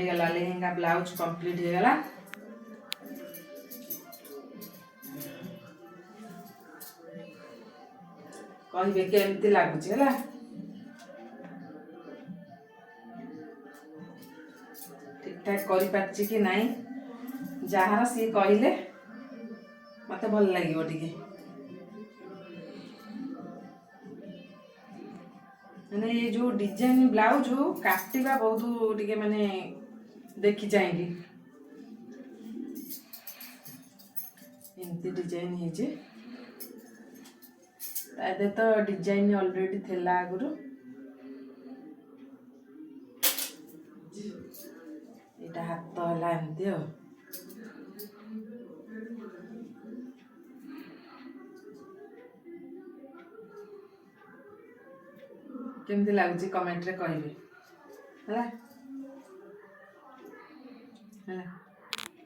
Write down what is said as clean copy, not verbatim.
गला lehenga blouse complete हो गला। कहे केमती लगुच है ठीक ठाक कर पार्ची कि नहीं जार सी कहले मत भल लगे टे मैंने ये जो डिजाइन ब्लाउज काटिबा बहुत टिके माने देखी चाहिए एमती डिजाइन है तो डिजाइन ऑलरेडी थिला आगुरु एटा हाथ हला एमती हो केमती लगुच कमेंट रे कहबे हला हला।